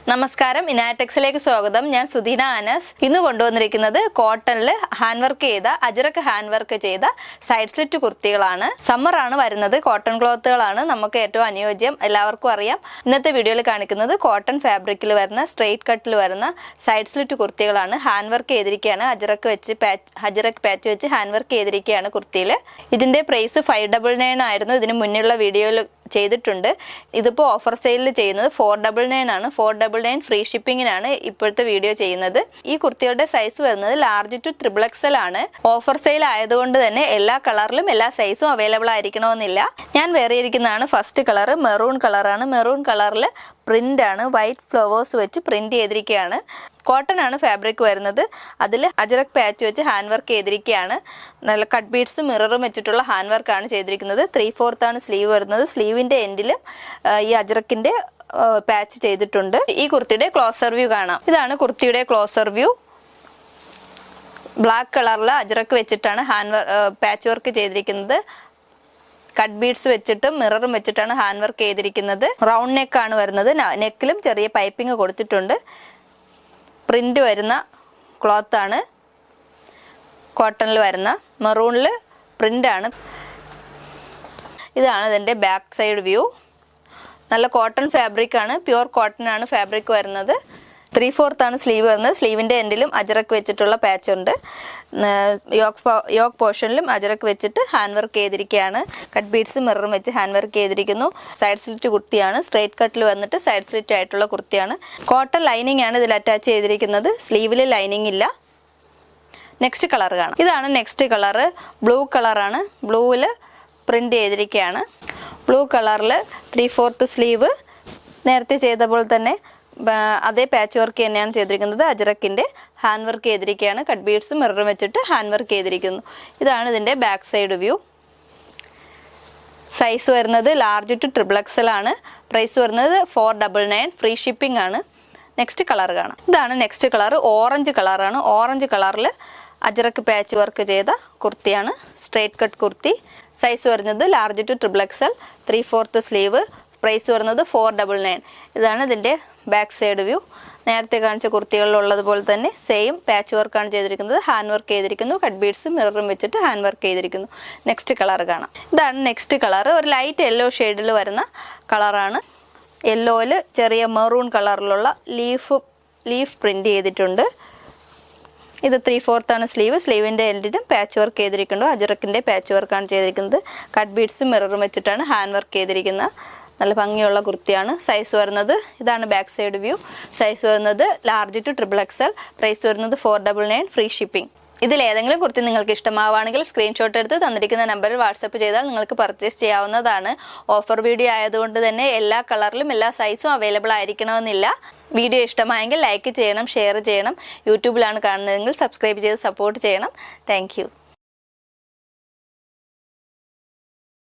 നമസ്കാരം, ഇനാറ്റെക്സിലേക്ക് സ്വാഗതം. ഞാൻ സുധീന അനസ്. ഇന്ന് കൊണ്ടുവന്നിരിക്കുന്നത് കോട്ടണിൽ ഹാൻഡ് വർക്ക് ചെയ്ത അജ്രക്ക് ഹാൻഡ് വർക്ക് ചെയ്ത സൈഡ് സ്ലിറ്റ് കുർത്തികളാണ്. സമ്മർ ആണ് വരുന്നത്. കോട്ടൺ ക്ലോത്തുകളാണ് നമുക്ക് ഏറ്റവും അനുയോജ്യം, എല്ലാവർക്കും അറിയാം. ഇന്നത്തെ വീഡിയോയിൽ കാണിക്കുന്നത് കോട്ടൺ ഫാബ്രിക്കിൽ വരുന്ന സ്ട്രെയിറ്റ് കട്ടിൽ വരുന്ന സൈഡ് സ്ലിറ്റ് കുർത്തികളാണ്. ഹാൻഡ് വർക്ക് ചെയ്തിരിക്കുകയാണ്. അജ്രക്ക് പാച്ച് വെച്ച് ഹാൻഡ് വർക്ക് ചെയ്തിരിക്കുകയാണ് കുർത്തിയിൽ. ഇതിന്റെ പ്രൈസ് 599 ആയിരുന്നു. ഇതിന് മുന്നിലുള്ള വീഡിയോയിൽ ചെയ്തിട്ടുണ്ട്. ഇതിപ്പോൾ ഓഫർ സെയിലിൽ ചെയ്യുന്നത് 499 ആണ്. 499 ഫ്രീ ഷിപ്പിങ്ങിനാണ് ഇപ്പോഴത്തെ വീഡിയോ ചെയ്യുന്നത്. ഈ കുർത്തികളുടെ സൈസ് വരുന്നത് ലാർജ് ടു XXL ആണ്. ഓഫർ സെയിൽ ആയതുകൊണ്ട് തന്നെ എല്ലാ കളറിലും എല്ലാ സൈസും അവൈലബിൾ ആയിരിക്കണമെന്നില്ല. ഞാൻ വേറെ ഇരിക്കുന്നതാണ് ഫസ്റ്റ് കളർ. മെറൂൺ കളറാണ്. മെറൂൺ കളറിൽ പ്രിന്റ് ആണ്, വൈറ്റ് ഫ്ലവേഴ്സ് വെച്ച് പ്രിന്റ് ചെയ്തിരിക്കുകയാണ്. കോട്ടൺ ആണ് ഫാബ്രിക് വരുന്നത്. അതിൽ അജ്രക്ക് പാച്ച് വെച്ച് ഹാൻഡ് വർക്ക് ചെയ്തിരിക്കുകയാണ്. നല്ല കട്ട് ബീഡ്സും മിററും വെച്ചിട്ടുള്ള ഹാൻഡ് വർക്കാണ് ചെയ്തിരിക്കുന്നത്. 3/4 ആണ് സ്ലീവ് വരുന്നത്. സ്ലീവിന്റെ എൻഡിലും ഈ അജ്രക്കിന്റെ പാച്ച് ചെയ്തിട്ടുണ്ട്. ഈ കുർത്തിയുടെ ക്ലോസർ വ്യൂ കാണാം. ഇതാണ് കുർത്തിയുടെ ക്ലോസർ വ്യൂ. ബ്ലാക്ക് കളറിൽ അജ്രക്ക് വെച്ചിട്ടാണ് പാച്ച് വർക്ക് ചെയ്തിരിക്കുന്നത്. കട്ട് ബീഡ്സ് വെച്ചിട്ടും മിററും വെച്ചിട്ടാണ് ഹാൻഡ് വർക്ക് ചെയ്തിരിക്കുന്നത്. റൗണ്ട് നെക്ക് ആണ് വരുന്നത്. നെക്കിലും ചെറിയ പൈപ്പിംഗ് കൊടുത്തിട്ടുണ്ട്. പ്രിന്റ് വരുന്ന ക്ലോത്ത് ആണ്. കോട്ടണിൽ വരുന്ന മെറൂണിൽ പ്രിന്റ് ആണ്. ഇതാണ് ഇതിന്റെ ബാക്ക് സൈഡ് വ്യൂ. നല്ല കോട്ടൺ ഫാബ്രിക് ആണ്. പ്യുവർ കോട്ടൺ ആണ് ഫാബ്രിക് വരുന്നത്. 3/4 ആണ് സ്ലീവ് വരുന്നത്. സ്ലീവിന്റെ എൻഡിലും അജ്രക്ക് വെച്ചിട്ടുള്ള പാച്ച് ഉണ്ട്. യോക്ക് പോർഷനിലും അജ്രക്ക് വെച്ചിട്ട് ഹാൻഡ് വർക്ക് ചെയ്തിരിക്കുകയാണ്. കട്ട് ബീഡ്സ് മിററും വെച്ച് ഹാൻഡ് വർക്ക് ചെയ്തിരിക്കുന്നു. സൈഡ് സ്ലിറ്റ് കുർത്തിയാണ്. സ്ട്രെയിറ്റ് കട്ടിൽ വന്നിട്ട് സൈഡ് സ്ലിറ്റ് ആയിട്ടുള്ള കുർത്തിയാണ്. കോട്ടൺ ലൈനിങ് ആണ് ഇതിൽ അറ്റാച്ച് ചെയ്തിരിക്കുന്നത്. സ്ലീവിൽ ലൈനിങ് ഇല്ല. നെക്സ്റ്റ് കളർ കാണാം. ഇതാണ് നെക്സ്റ്റ് കളർ. ബ്ലൂ കളറാണ്. ബ്ലൂവിൽ പ്രിന്റ് ചെയ്തിരിക്കുകയാണ്. ബ്ലൂ കളറിൽ 3/4 സ്ലീവ് നേരത്തെ ചെയ്ത പോലെ തന്നെ അതേ പാച്ച് വർക്ക് തന്നെയാണ് ചെയ്തിരിക്കുന്നത്. അജ്രക്കിന്റെ ഹാൻഡ് വർക്ക് ചെയ്തിരിക്കുകയാണ്. കട്ട് ബീഡ്സും മിററും വെച്ചിട്ട് ഹാൻഡ് വർക്ക് ചെയ്തിരിക്കുന്നു. ഇതാണ് ഇതിന്റെ ബാക്ക് സൈഡ് വ്യൂ. സൈസ് വരുന്നത് ലാർജ് ടു XXL ആണ്. പ്രൈസ് വരുന്നത് 499. ഫ്രീ ഷിപ്പിംഗ് ആണ്. നെക്സ്റ്റ് കളർ കാണാം. ഇതാണ് നെക്സ്റ്റ് കളർ. ഓറഞ്ച് കളറാണ്. ഓറഞ്ച് കളറിൽ അജ്രക്ക് പാച്ച് വർക്ക് ചെയ്ത കുർത്തിയാണ്. Straight cut kurti. സൈസ് വരുന്നത് large to XXL. 3/4 sleeve. Price വരുന്നത് 499. ഇതാണ് ഇതിന്റെ ബാക്ക് സൈഡ് വ്യൂ. നേരത്തെ കാണിച്ച കുർത്തികളിലുള്ളതുപോലെ തന്നെ സെയിം പാച്ച് വർക്കാണ് ചെയ്തിരിക്കുന്നത്. ഹാൻഡ് വർക്ക് ചെയ്തിരിക്കുന്നു. കട്ട് ബീഡ്സും മിററും വെച്ചിട്ട് ഹാൻഡ് വർക്ക് ചെയ്തിരിക്കുന്നു. നെക്സ്റ്റ് കളർ കാണാം. ഇതാണ് നെക്സ്റ്റ് കളർ. ഒരു ലൈറ്റ് യെല്ലോ ഷെയ്ഡിൽ വരുന്ന കളറാണ്. യെല്ലോയിൽ ചെറിയ മെറൂൺ കളറിലുള്ള ലീഫ് പ്രിന്റ് ചെയ്തിട്ടുണ്ട്. ഇത് 3/4 ആണ് സ്ലീവ്. സ്ലീവിന്റെ എൻഡിലും പാച്ച് വർക്ക് ചെയ്തിരിക്കുന്നു. അജ്രക്കിന്റെ പാച്ച് വർക്കാണ് ചെയ്തിരിക്കുന്നത്. കട്ട് ബീഡ്സും മിററും വെച്ചിട്ടാണ് ഹാൻഡ് വർക്ക് ചെയ്തിരിക്കുന്നത്. നല്ല ഭംഗിയുള്ള കുർത്തിയാണ്. സൈസ് വരുന്നത് ഇതാണ് ബാക്ക് സൈഡ് വ്യൂ. സൈസ് വരുന്നത് ലാർജ് ടു XXL. പ്രൈസ് വരുന്നത് 499. Free shipping. ഇതിൽ ഏതെങ്കിലും കുർത്തി നിങ്ങൾക്ക് ഇഷ്ടമാവുകയാണെങ്കിൽ സ്ക്രീൻഷോട്ട് എടുത്ത് തന്നിരിക്കുന്ന നമ്പറിൽ വാട്സപ്പ് ചെയ്താൽ നിങ്ങൾക്ക് പർച്ചേസ് ചെയ്യാവുന്നതാണ്. ഓഫർ വീഡിയോ ആയതുകൊണ്ട് തന്നെ എല്ലാ കളറിലും എല്ലാ സൈസും അവൈലബിൾ ആയിരിക്കണമെന്നില്ല. വീഡിയോ ഇഷ്ടമായെങ്കിൽ ലൈക്ക് ചെയ്യണം, ഷെയർ ചെയ്യണം. യൂട്യൂബിലാണ് കാണുന്നതെങ്കിൽ സബ്സ്ക്രൈബ് ചെയ്ത് സപ്പോർട്ട് ചെയ്യണം. താങ്ക്